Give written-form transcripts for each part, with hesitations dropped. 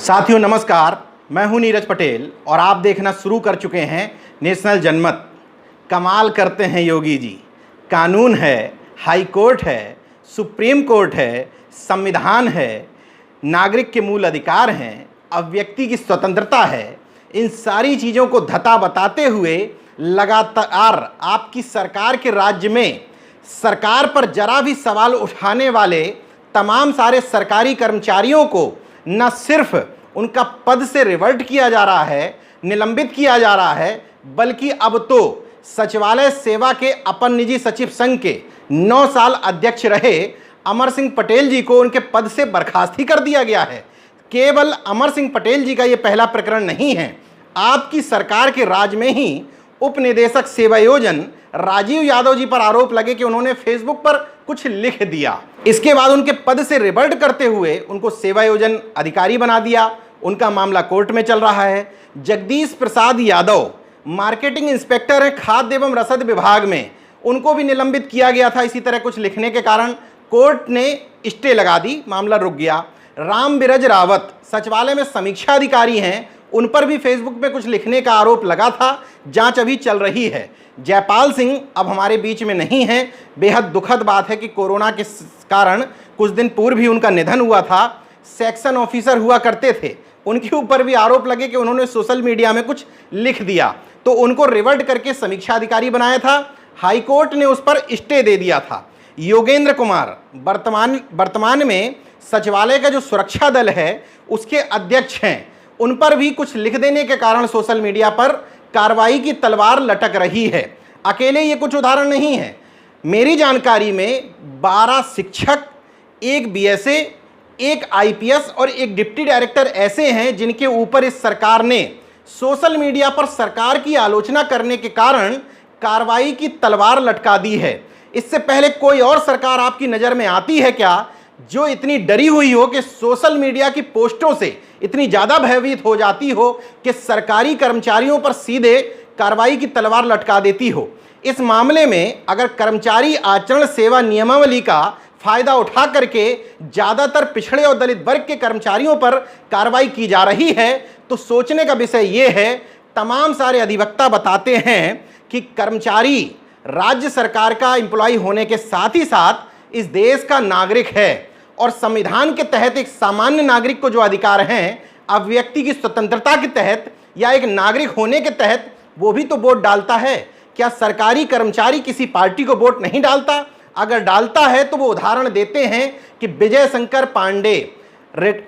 साथियों नमस्कार, मैं हूं नीरज पटेल और आप देखना शुरू कर चुके हैं नेशनल जनमत। कमाल करते हैं योगी जी। कानून है, हाई कोर्ट है, सुप्रीम कोर्ट है, संविधान है, नागरिक के मूल अधिकार हैं, अभिव्यक्ति की स्वतंत्रता है। इन सारी चीज़ों को धता बताते हुए लगातार आपकी सरकार के राज्य में सरकार पर जरा भी सवाल उठाने वाले तमाम सारे सरकारी कर्मचारियों को न सिर्फ उनका पद से रिवर्ट किया जा रहा है, निलंबित किया जा रहा है, बल्कि अब तो सचिवालय सेवा के अपन निजी सचिव संघ के 9 साल अध्यक्ष रहे अमर सिंह पटेल जी को उनके पद से बर्खास्त ही कर दिया गया है। केवल अमर सिंह पटेल जी का ये पहला प्रकरण नहीं है। आपकी सरकार के राज में ही उप निदेशक सेवायोजन राजीव यादव जी पर आरोप लगे कि उन्होंने फेसबुक पर कुछ लिख दिया। इसके बाद उनके पद से रिवर्ट करते हुए उनको सेवायोजन अधिकारी बना दिया। उनका मामला कोर्ट में चल रहा है। जगदीश प्रसाद यादव मार्केटिंग इंस्पेक्टर हैं खाद्य एवं रसद विभाग में, उनको भी निलंबित किया गया था इसी तरह कुछ लिखने के कारण। कोर्ट ने स्टे लगा दी, मामला रुक गया। राम बिरज रावत सचिवालय में समीक्षा अधिकारी हैं, उन पर भी फेसबुक पे कुछ लिखने का आरोप लगा था, जांच अभी चल रही है। जयपाल सिंह अब हमारे बीच में नहीं हैं। बेहद दुखद बात है कि कोरोना के कारण कुछ दिन पूर्व ही उनका निधन हुआ था। सेक्शन ऑफिसर हुआ करते थे, उनके ऊपर भी आरोप लगे कि उन्होंने सोशल मीडिया में कुछ लिख दिया, तो उनको रिवर्ट करके समीक्षा अधिकारी बनाया था। हाई कोर्ट ने उस पर स्टे दे दिया था। योगेंद्र कुमार वर्तमान में सचिवालय का जो सुरक्षा दल है उसके अध्यक्ष हैं, उन पर भी कुछ लिख देने के कारण सोशल मीडिया पर कार्रवाई की तलवार लटक रही है। अकेले ये कुछ उदाहरण नहीं है। मेरी जानकारी में 12 शिक्षक, एक बीएसए, एक आईपीएस और एक डिप्टी डायरेक्टर ऐसे हैं जिनके ऊपर इस सरकार ने सोशल मीडिया पर सरकार की आलोचना करने के कारण कार्रवाई की तलवार लटका दी है। इससे पहले कोई और सरकार आपकी नज़र में आती है क्या जो इतनी डरी हुई हो कि सोशल मीडिया की पोस्टों से इतनी ज़्यादा भयभीत हो जाती हो कि सरकारी कर्मचारियों पर सीधे कार्रवाई की तलवार लटका देती हो? इस मामले में अगर कर्मचारी आचरण सेवा नियमावली का फायदा उठा करके ज़्यादातर पिछड़े और दलित वर्ग के कर्मचारियों पर कार्रवाई की जा रही है तो सोचने का विषय ये है। तमाम सारे अधिवक्ता बताते हैं कि कर्मचारी राज्य सरकार का एम्प्लॉय होने के साथ ही साथ इस देश का नागरिक है और संविधान के तहत एक सामान्य नागरिक को जो अधिकार हैं, अभिव्यक्ति की स्वतंत्रता के तहत या एक नागरिक होने के तहत, वो भी तो वोट डालता है। क्या सरकारी कर्मचारी किसी पार्टी को वोट नहीं डालता? अगर डालता है तो वो उदाहरण देते हैं कि विजय शंकर पांडे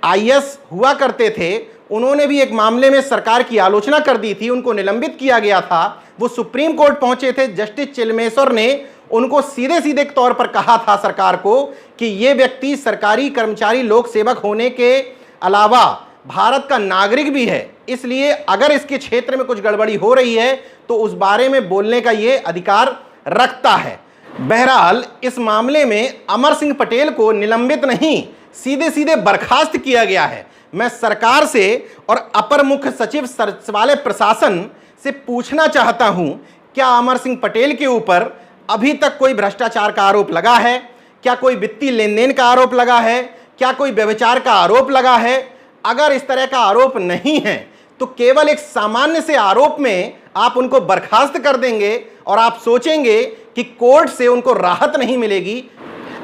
आईएएस हुआ करते थे, उन्होंने भी एक मामले में सरकार की आलोचना कर दी थी, उनको निलंबित किया गया था। वो सुप्रीम कोर्ट पहुंचे थे, जस्टिस चिलमेश्वर ने उनको सीधे सीधे तौर पर कहा था सरकार को कि ये व्यक्ति सरकारी कर्मचारी लोक सेवक होने के अलावा भारत का नागरिक भी है, इसलिए अगर इसके क्षेत्र में कुछ गड़बड़ी हो रही है तो उस बारे में बोलने का ये अधिकार रखता है। बहरहाल इस मामले में अमर सिंह पटेल को निलंबित नहीं, सीधे सीधे बर्खास्त किया गया है। मैं सरकार से और अपर मुख्य सचिव सचिवालय प्रशासन से पूछना चाहता हूं, क्या अमर सिंह पटेल के ऊपर अभी तक कोई भ्रष्टाचार का आरोप लगा है? क्या कोई वित्तीय लेन देन का आरोप लगा है? क्या कोई व्यभिचार का आरोप लगा है? अगर इस तरह का आरोप नहीं है तो केवल एक सामान्य से आरोप में आप उनको बर्खास्त कर देंगे और आप सोचेंगे कि कोर्ट से उनको राहत नहीं मिलेगी।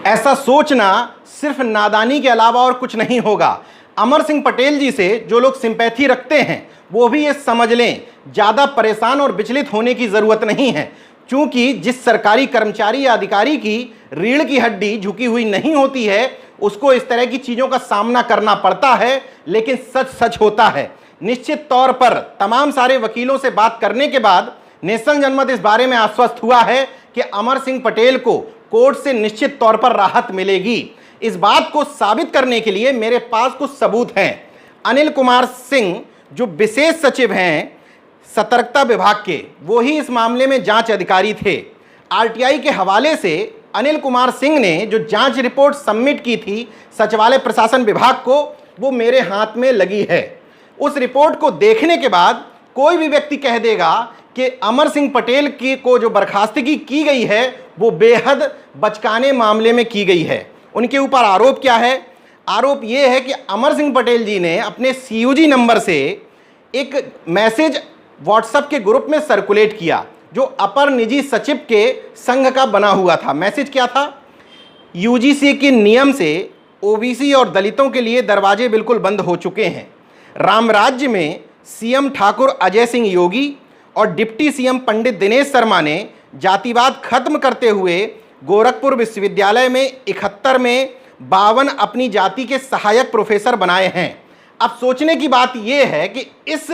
ऐसा सोचना सिर्फ नादानी के अलावा और कुछ नहीं होगा। अमर सिंह पटेल जी से जो लोग सिंपैथी रखते हैं वो भी ये समझ लें, ज़्यादा परेशान और विचलित होने की ज़रूरत नहीं है, क्योंकि जिस सरकारी कर्मचारी या अधिकारी की रीढ़ की हड्डी झुकी हुई नहीं होती है उसको इस तरह की चीज़ों का सामना करना पड़ता है। लेकिन सच सच होता है। निश्चित तौर पर तमाम सारे वकीलों से बात करने के बाद नेशनल जनमत इस बारे में आश्वस्त हुआ है कि अमर सिंह पटेल को कोर्ट से निश्चित तौर पर राहत मिलेगी। इस बात को साबित करने के लिए मेरे पास कुछ सबूत हैं। अनिल कुमार सिंह जो विशेष सचिव हैं सतर्कता विभाग के, वो ही इस मामले में जांच अधिकारी थे। आरटीआई के हवाले से अनिल कुमार सिंह ने जो जांच रिपोर्ट सबमिट की थी सचिवालय प्रशासन विभाग को, वो मेरे हाथ में लगी है। उस रिपोर्ट को देखने के बाद कोई भी व्यक्ति कह देगा कि अमर सिंह पटेल को जो बर्खास्तगी की गई है वो बेहद बचकाने मामले में की गई है। उनके ऊपर आरोप क्या है? आरोप यह है कि अमर सिंह पटेल जी ने अपने सीयूजी नंबर से एक मैसेज व्हाट्सएप के ग्रुप में सर्कुलेट किया जो अपर निजी सचिव के संघ का बना हुआ था। मैसेज क्या था? यूजीसी के नियम से ओबीसी और दलितों के लिए दरवाजे बिल्कुल बंद हो चुके हैं। रामराज्य में सीएम ठाकुर अजय सिंह योगी और डिप्टी सीएम पंडित दिनेश शर्मा ने जातिवाद खत्म करते हुए गोरखपुर विश्वविद्यालय में 71 में 52 अपनी जाति के सहायक प्रोफेसर बनाए हैं। अब सोचने की बात यह है कि इस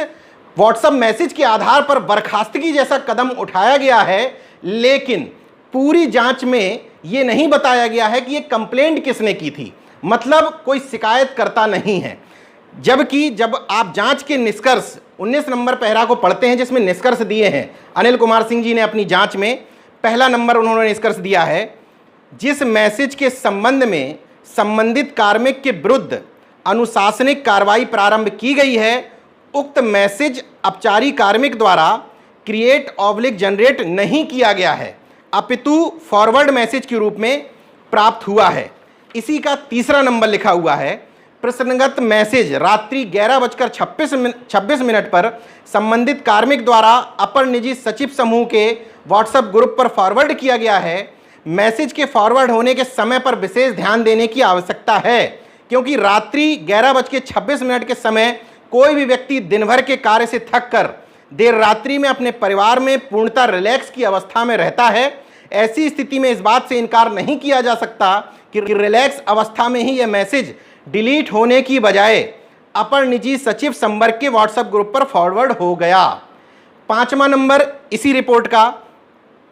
व्हाट्सएप मैसेज के आधार पर बर्खास्तगी जैसा कदम उठाया गया है, लेकिन पूरी जांच में यह नहीं बताया गया है कि यह कंप्लेंट किसने की थी, मतलब कोई शिकायतकर्ता नहीं है। जबकि जब आप जांच के निष्कर्ष 19 नंबर पैरा को पढ़ते हैं जिसमें निष्कर्ष दिए हैं, अनिल कुमार सिंह जी ने अपनी जांच में पहला नंबर उन्होंने निष्कर्ष दिया है, जिस मैसेज के संबंध में संबंधित कार्मिक के विरुद्ध अनुशासनिक कार्रवाई प्रारंभ की गई है, उक्त मैसेज अपचारी कार्मिक द्वारा क्रिएट/जनरेट नहीं किया गया है, अपितु फॉरवर्ड मैसेज के रूप में प्राप्त हुआ है। इसी का तीसरा नंबर लिखा हुआ है, प्रसंगत मैसेज रात्रि 11:26 पर संबंधित कार्मिक द्वारा अपर निजी सचिव समूह के व्हाट्सएप ग्रुप पर फॉरवर्ड किया गया है। मैसेज के फॉरवर्ड होने के समय पर विशेष ध्यान देने की आवश्यकता है, क्योंकि रात्रि 11:26 के समय कोई भी व्यक्ति दिन भर के कार्य से थक कर देर रात्रि में अपने परिवार में पूर्णतः रिलैक्स की अवस्था में रहता है। ऐसी स्थिति में इस बात से इनकार नहीं किया जा सकता कि रिलैक्स अवस्था में ही यह मैसेज डिलीट होने की बजाय अपर निजी सचिव संवर्ग के व्हाट्सएप ग्रुप पर फॉरवर्ड हो गया। 5वां नंबर इसी रिपोर्ट का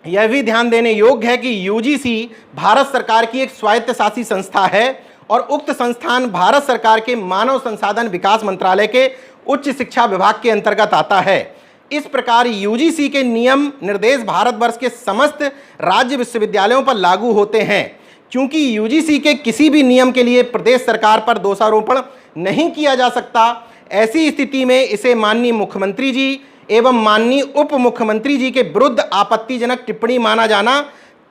यह भी ध्यान देने योग्य है कि यूजीसी भारत सरकार की एक स्वायत्तशासी संस्था है और उक्त संस्थान भारत सरकार के मानव संसाधन विकास मंत्रालय के उच्च शिक्षा विभाग के अंतर्गत आता है। इस प्रकार यूजीसी के नियम निर्देश भारतवर्ष के समस्त राज्य विश्वविद्यालयों पर लागू होते हैं। क्योंकि यूजीसी के किसी भी नियम के लिए प्रदेश सरकार पर दोषारोपण नहीं किया जा सकता, ऐसी स्थिति में इसे माननीय मुख्यमंत्री जी एवं माननीय उप मुख्यमंत्री जी के विरुद्ध आपत्तिजनक टिप्पणी माना जाना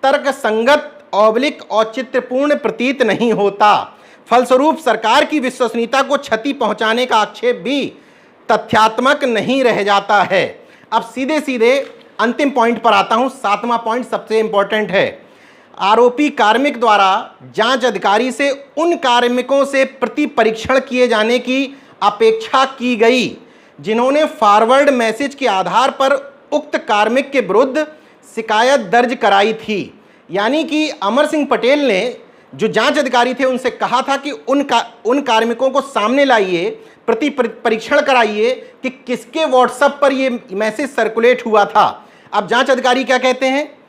तर्कसंगत औचित्यपूर्ण प्रतीत नहीं होता। फलस्वरूप सरकार की विश्वसनीयता को क्षति पहुंचाने का आक्षेप भी तथ्यात्मक नहीं रह जाता है। अब सीधे सीधे अंतिम पॉइंट पर आता हूं। 7वां पॉइंट सबसे इंपॉर्टेंट है। आरोपी कार्मिक द्वारा जांच अधिकारी से उन कार्मिकों से प्रति परीक्षण किए जाने की अपेक्षा की गई जिन्होंने फॉरवर्ड मैसेज के आधार पर उक्त कार्मिक के विरुद्ध शिकायत दर्ज कराई थी। यानी कि अमर सिंह पटेल ने जो जांच अधिकारी थे उनसे कहा था कि उन कार्मिकों को सामने लाइए, प्रति परीक्षण कराइए कि किसके व्हाट्सएप पर ये मैसेज सर्कुलेट हुआ था। अब जांच अधिकारी क्या कहते हैं?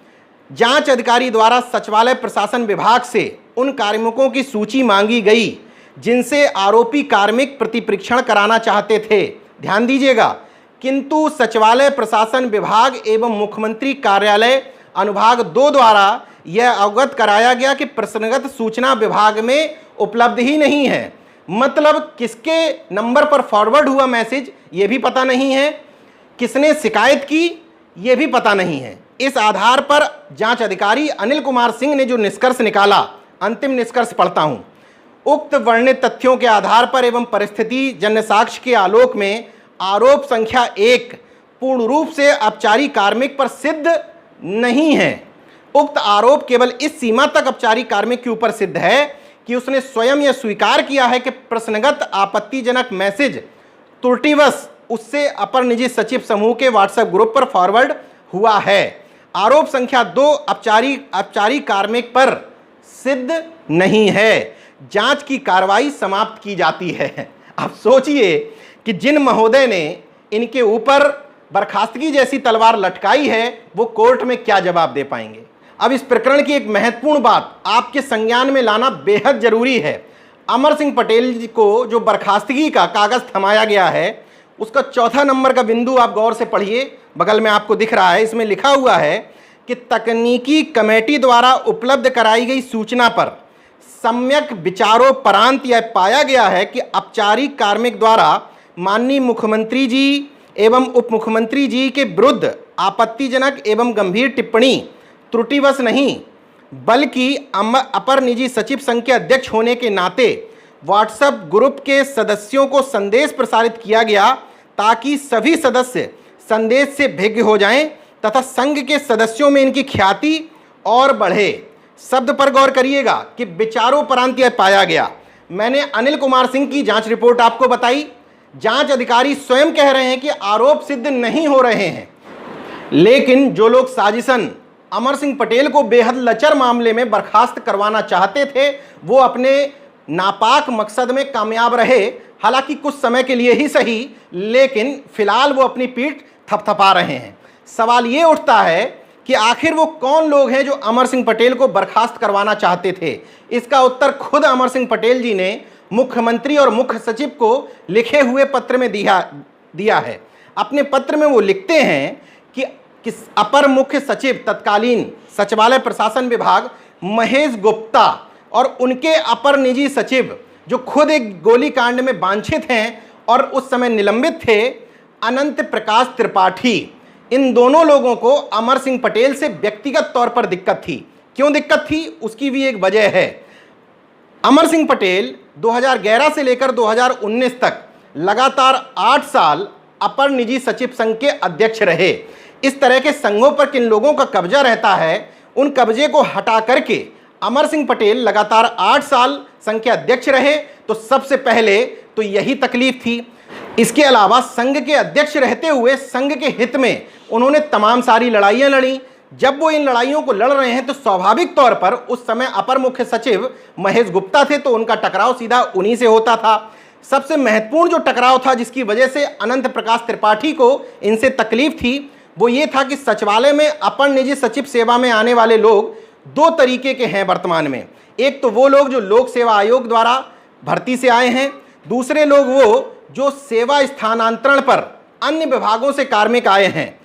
जांच अधिकारी द्वारा सचिवालय प्रशासन विभाग से उन कार्मिकों की सूची मांगी गई जिनसे आरोपी कार्मिक प्रतिपरीक्षण कराना चाहते थे। ध्यान दीजिएगा, किंतु सचिवालय प्रशासन विभाग एवं मुख्यमंत्री कार्यालय अनुभाग 2 द्वारा यह अवगत कराया गया कि प्रसंगत सूचना विभाग में उपलब्ध ही नहीं है। मतलब किसके नंबर पर फॉरवर्ड हुआ मैसेज ये भी पता नहीं है, किसने शिकायत की ये भी पता नहीं है। इस आधार पर जांच अधिकारी अनिल कुमार सिंह ने जो निष्कर्ष निकाला, अंतिम निष्कर्ष पढ़ता हूं। उक्त वर्णित तथ्यों के आधार पर एवं परिस्थिति जन्य साक्ष्य के आलोक में आरोप संख्या 1 पूर्ण रूप से अपचारी कार्मिक पर सिद्ध नहीं है। उक्त आरोप केवल इस सीमा तक अपचारी कार्मिक के ऊपर सिद्ध है कि उसने स्वयं यह स्वीकार किया है कि प्रश्नगत आपत्तिजनक मैसेज त्रुटिवश उससे अपर निजी सचिव समूह के व्हाट्सएप ग्रुप पर फॉरवर्ड हुआ है। आरोप संख्या 2 अपचारी कार्मिक पर सिद्ध नहीं है। जांच की कार्रवाई समाप्त की जाती है। अब सोचिए कि जिन महोदय ने इनके ऊपर बर्खास्तगी जैसी तलवार लटकाई है वो कोर्ट में क्या जवाब दे पाएंगे। अब इस प्रकरण की एक महत्वपूर्ण बात आपके संज्ञान में लाना बेहद जरूरी है। अमर सिंह पटेल जी को जो बर्खास्तगी का कागज थमाया गया है उसका 4था नंबर का बिंदु आप गौर से पढ़िए, बगल में आपको दिख रहा है। इसमें लिखा हुआ है कि तकनीकी कमेटी द्वारा उपलब्ध कराई गई सूचना पर सम्यक विचारोपरांत यह पाया गया है कि अपचारिक कार्मिक द्वारा माननीय मुख्यमंत्री जी एवं उप मुख्यमंत्री जी के विरुद्ध आपत्तिजनक एवं गंभीर टिप्पणी त्रुटिवश नहीं बल्कि अपर निजी सचिव संघ के अध्यक्ष होने के नाते व्हाट्सएप ग्रुप के सदस्यों को संदेश प्रसारित किया गया ताकि सभी सदस्य संदेश से भिज्ञ हो जाएं तथा संघ के सदस्यों में इनकी ख्याति और बढ़े। शब्द पर गौर करिएगा कि विचारोपरांत यह पाया गया। मैंने अनिल कुमार सिंह की जांच रिपोर्ट आपको बताई। जांच अधिकारी स्वयं कह रहे हैं कि आरोप सिद्ध नहीं हो रहे हैं, लेकिन जो लोग साजिशन अमर सिंह पटेल को बेहद लचर मामले में बर्खास्त करवाना चाहते थे वो अपने नापाक मकसद में कामयाब रहे। हालांकि कुछ समय के लिए ही सही, लेकिन फिलहाल वो अपनी पीठ थपथपा रहे हैं। सवाल ये उठता है कि आखिर वो कौन लोग हैं जो अमर सिंह पटेल को बर्खास्त करवाना चाहते थे। इसका उत्तर खुद अमर सिंह पटेल जी ने मुख्यमंत्री और मुख्य सचिव को लिखे हुए पत्र में दिया है। अपने पत्र में वो लिखते हैं कि अपर मुख्य सचिव तत्कालीन सचिवालय प्रशासन विभाग महेश गुप्ता और उनके अपर निजी सचिव जो खुद एक गोलीकांड में वांछित हैं और उस समय निलंबित थे, अनंत प्रकाश त्रिपाठी, इन दोनों लोगों को अमर सिंह पटेल से व्यक्तिगत तौर पर दिक्कत थी। क्यों दिक्कत थी, उसकी भी एक वजह है। अमर सिंह पटेल 2011 से लेकर 2019 तक लगातार 8 साल अपर निजी सचिव संघ के अध्यक्ष रहे। इस तरह के संघों पर किन लोगों का कब्जा रहता है, उन कब्जे को हटा करके अमर सिंह पटेल लगातार 8 साल संघ के अध्यक्ष रहे, तो सबसे पहले तो यही तकलीफ थी। इसके अलावा संघ के अध्यक्ष रहते हुए संघ के हित में उन्होंने तमाम सारी लड़ाइयां लड़ी। जब वो इन लड़ाइयों को लड़ रहे हैं तो स्वाभाविक तौर पर उस समय अपर मुख्य सचिव महेश गुप्ता थे, तो उनका टकराव सीधा उन्हीं से होता था। सबसे महत्वपूर्ण जो टकराव था जिसकी वजह से अनंत प्रकाश त्रिपाठी को इनसे तकलीफ थी, वो ये था कि सचिवालय में अपर निजी सचिव सेवा में आने वाले लोग 2 तरीके के हैं वर्तमान में। एक तो वो लोग जो लोक सेवा आयोग द्वारा भर्ती से आए हैं, दूसरे लोग वो जो सेवा स्थानांतरण पर अन्य विभागों से कार्मिक आए हैं।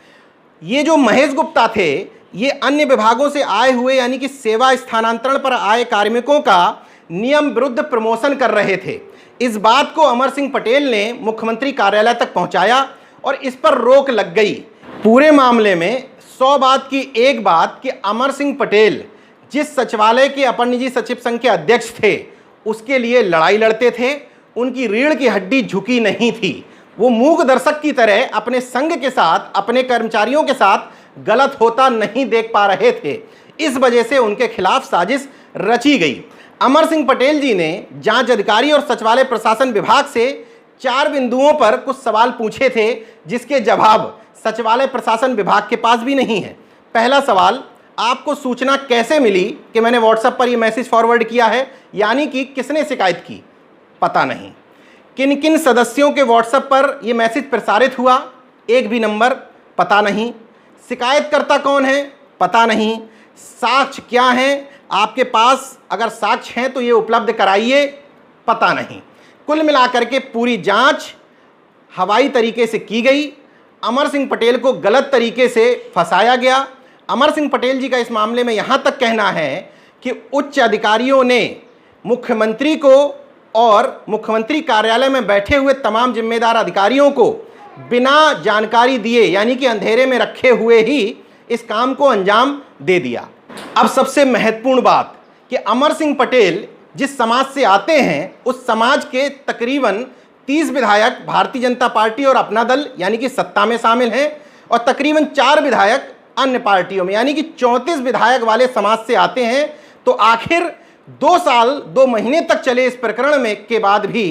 ये जो महेश गुप्ता थे, ये अन्य विभागों से आए हुए यानी कि सेवा स्थानांतरण पर आए कार्मिकों का नियम विरुद्ध प्रमोशन कर रहे थे। इस बात को अमर सिंह पटेल ने मुख्यमंत्री कार्यालय तक पहुंचाया और इस पर रोक लग गई। पूरे मामले में 100 बात की एक बात कि अमर सिंह पटेल जिस सचिवालय के अपर निजी सचिव संघ के अध्यक्ष थे उसके लिए लड़ाई लड़ते थे। उनकी रीढ़ की हड्डी झुकी नहीं थी। वो मूक दर्शक की तरह अपने संघ के साथ, अपने कर्मचारियों के साथ गलत होता नहीं देख पा रहे थे। इस वजह से उनके खिलाफ साजिश रची गई। अमर सिंह पटेल जी ने जांच अधिकारी और सचिवालय प्रशासन विभाग से 4 बिंदुओं पर कुछ सवाल पूछे थे, जिसके जवाब सचिवालय प्रशासन विभाग के पास भी नहीं है। पहला सवाल, आपको सूचना कैसे मिली कि मैंने व्हाट्सएप पर यह मैसेज फॉरवर्ड किया है, यानी कि किसने शिकायत की, पता नहीं। किन किन सदस्यों के व्हाट्सएप पर यह मैसेज प्रसारित हुआ, एक भी नंबर पता नहीं। शिकायतकर्ता कौन है, पता नहीं। साक्ष्य क्या हैं आपके पास, अगर साक्ष्य हैं तो ये उपलब्ध कराइए, पता नहीं। कुल मिलाकर के पूरी जांच हवाई तरीके से की गई। अमर सिंह पटेल को गलत तरीके से फंसाया गया। अमर सिंह पटेल जी का इस मामले में यहाँ तक कहना है कि उच्च अधिकारियों ने मुख्यमंत्री को और मुख्यमंत्री कार्यालय में बैठे हुए तमाम जिम्मेदार अधिकारियों को बिना जानकारी दिए यानी कि अंधेरे में रखे हुए ही इस काम को अंजाम दे दिया। अब सबसे महत्वपूर्ण बात कि अमर सिंह पटेल जिस समाज से आते हैं उस समाज के तकरीबन 30 विधायक भारतीय जनता पार्टी और अपना दल यानी कि सत्ता में शामिल हैं और तकरीबन 4 विधायक अन्य पार्टियों में यानी कि 34 विधायक वाले समाज से आते हैं। तो आखिर 2 साल 2 महीने तक चले इस प्रकरण में के बाद भी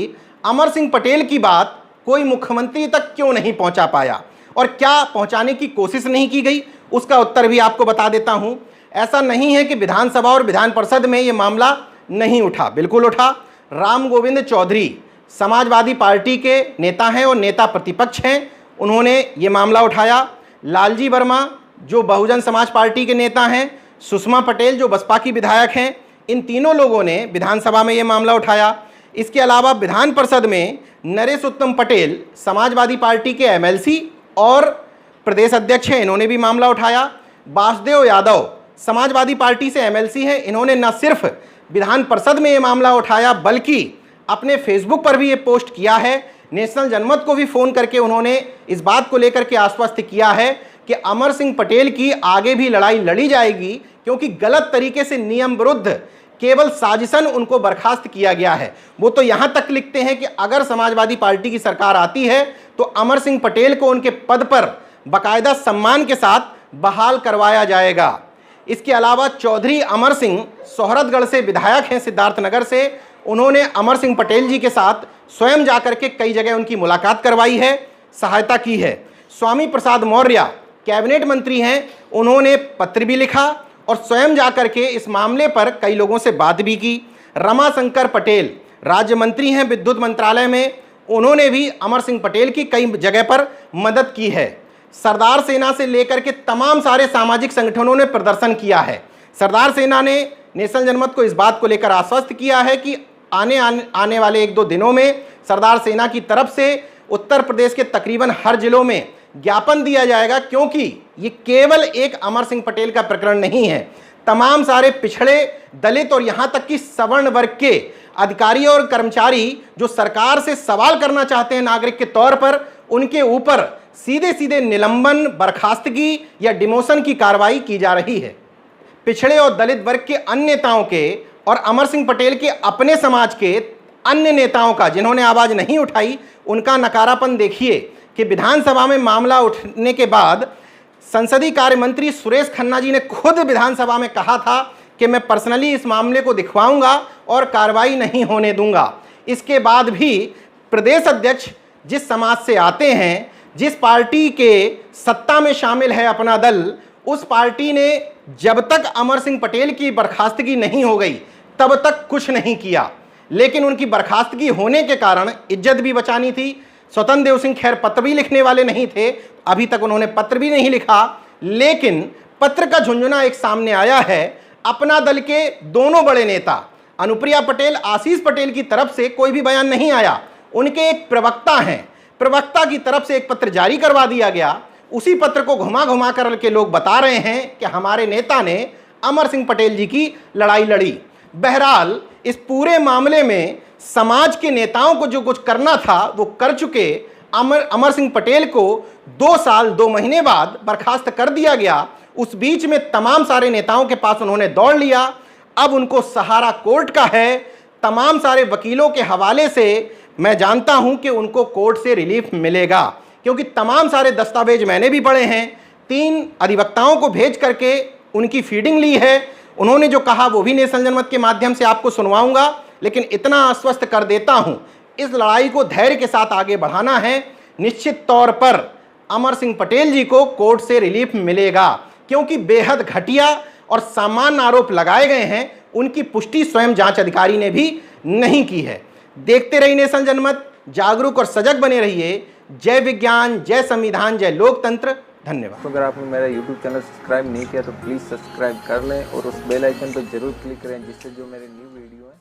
अमर सिंह पटेल की बात कोई मुख्यमंत्री तक क्यों नहीं पहुंचा पाया और क्या पहुंचाने की कोशिश नहीं की गई, उसका उत्तर भी आपको बता देता हूं। ऐसा नहीं है कि विधानसभा और विधान परिषद में ये मामला नहीं उठा, बिल्कुल उठा। राम गोविंद चौधरी समाजवादी पार्टी के नेता हैं और नेता प्रतिपक्ष हैं, उन्होंने ये मामला उठाया। लालजी वर्मा जो बहुजन समाज पार्टी के नेता हैं, सुषमा पटेल जो बसपा की विधायक हैं, इन तीनों लोगों ने विधानसभा में ये मामला उठाया। इसके अलावा विधान परिषद में नरेश उत्तम पटेल समाजवादी पार्टी के एमएलसी और प्रदेश अध्यक्ष हैं, इन्होंने भी मामला उठाया। वासुदेव यादव समाजवादी पार्टी से एमएलसी हैं, इन्होंने न सिर्फ विधान परिषद में ये मामला उठाया बल्कि अपने फेसबुक पर भी ये पोस्ट किया है। नेशनल जनमत को भी फ़ोन करके उन्होंने इस बात को लेकर के आश्वस्त किया है कि अमर सिंह पटेल की आगे भी लड़ाई लड़ी जाएगी, क्योंकि गलत तरीके से नियम विरुद्ध केवल साजिशन उनको बर्खास्त किया गया है। वो तो यहां तक लिखते हैं कि अगर समाजवादी पार्टी की सरकार आती है तो अमर सिंह पटेल को उनके पद पर बाकायदा सम्मान के साथ बहाल करवाया जाएगा। इसके अलावा चौधरी अमर सिंह सोहरतगढ़ से विधायक हैं, सिद्धार्थनगर से। उन्होंने अमर सिंह पटेल जी के साथ स्वयं जाकर के कई जगह उनकी मुलाकात करवाई है, सहायता की है। स्वामी प्रसाद मौर्य कैबिनेट मंत्री हैं, उन्होंने पत्र भी लिखा और स्वयं जाकर के इस मामले पर कई लोगों से बात भी की। रमाशंकर पटेल राज्य मंत्री हैं विद्युत मंत्रालय में, उन्होंने भी अमर सिंह पटेल की कई जगह पर मदद की है। सरदार सेना से लेकर के तमाम सारे सामाजिक संगठनों ने प्रदर्शन किया है। सरदार सेना ने नेशनल जनमत को इस बात को लेकर आश्वस्त किया है कि आने वाले 1-2 दिनों में सरदार सेना की तरफ से उत्तर प्रदेश के तकरीबन हर जिलों में ज्ञापन दिया जाएगा, क्योंकि ये केवल एक अमर सिंह पटेल का प्रकरण नहीं है। तमाम सारे पिछड़े, दलित और यहाँ तक कि सवर्ण वर्ग के अधिकारी और कर्मचारी जो सरकार से सवाल करना चाहते हैं नागरिक के तौर पर, उनके ऊपर सीधे सीधे निलंबन, बर्खास्तगी या डिमोशन की कार्रवाई की जा रही है। पिछड़े और दलित वर्ग के अन्य नेताओं के और अमर सिंह पटेल के अपने समाज के अन्य नेताओं का, जिन्होंने आवाज़ नहीं उठाई, उनका नकारापन देखिए कि विधानसभा में मामला उठने के बाद संसदीय कार्य मंत्री सुरेश खन्ना जी ने खुद विधानसभा में कहा था कि मैं पर्सनली इस मामले को दिखवाऊंगा और कार्रवाई नहीं होने दूंगा। इसके बाद भी प्रदेश अध्यक्ष जिस समाज से आते हैं, जिस पार्टी के सत्ता में शामिल है अपना दल, उस पार्टी ने जब तक अमर सिंह पटेल की बर्खास्तगी नहीं हो गई तब तक कुछ नहीं किया। लेकिन उनकी बर्खास्तगी होने के कारण इज्जत भी बचानी थी। स्वतंत्र देव सिंह खैर पत्र भी लिखने वाले नहीं थे, अभी तक उन्होंने पत्र भी नहीं लिखा, लेकिन पत्र का झुंझुना एक सामने आया है। अपना दल के दोनों बड़े नेता अनुप्रिया पटेल, आशीष पटेल की तरफ से कोई भी बयान नहीं आया। उनके एक प्रवक्ता हैं, प्रवक्ता की तरफ से एक पत्र जारी करवा दिया गया। उसी पत्र को घुमा घुमा कर के लोग बता रहे हैं कि हमारे नेता ने अमर सिंह पटेल जी की लड़ाई लड़ी। बहरहाल इस पूरे मामले में समाज के नेताओं को जो कुछ करना था वो कर चुके। अमर सिंह पटेल को 2 साल 2 महीने बाद बर्खास्त कर दिया गया। उस बीच में तमाम सारे नेताओं के पास उन्होंने दौड़ लिया। अब उनको सहारा कोर्ट का है। तमाम सारे वकीलों के हवाले से मैं जानता हूं कि उनको कोर्ट से रिलीफ मिलेगा, क्योंकि तमाम सारे दस्तावेज मैंने भी पढ़े हैं। 3 अधिवक्ताओं को भेज करके उनकी फीडिंग ली है। उन्होंने जो कहा वो भी नेशनल जनमत के माध्यम से आपको सुनवाऊंगा, लेकिन इतना आश्वस्त कर देता हूं, इस लड़ाई को धैर्य के साथ आगे बढ़ाना है। निश्चित तौर पर अमर सिंह पटेल जी को कोर्ट से रिलीफ मिलेगा, क्योंकि बेहद घटिया और सामान्य आरोप लगाए गए हैं। उनकी पुष्टि स्वयं जांच अधिकारी ने भी नहीं की है। देखते रहिए नेशनल जनमत, जागरूक और सजग बने रहिए। जय विज्ञान, जय संविधान, जय लोकतंत्र। धन्यवाद। तो अगर आपने मेरा YouTube चैनल सब्सक्राइब नहीं किया तो प्लीज़ सब्सक्राइब कर लें और उस बेल आइकन पर जरूर क्लिक करें, जिससे जो मेरे न्यू वीडियो है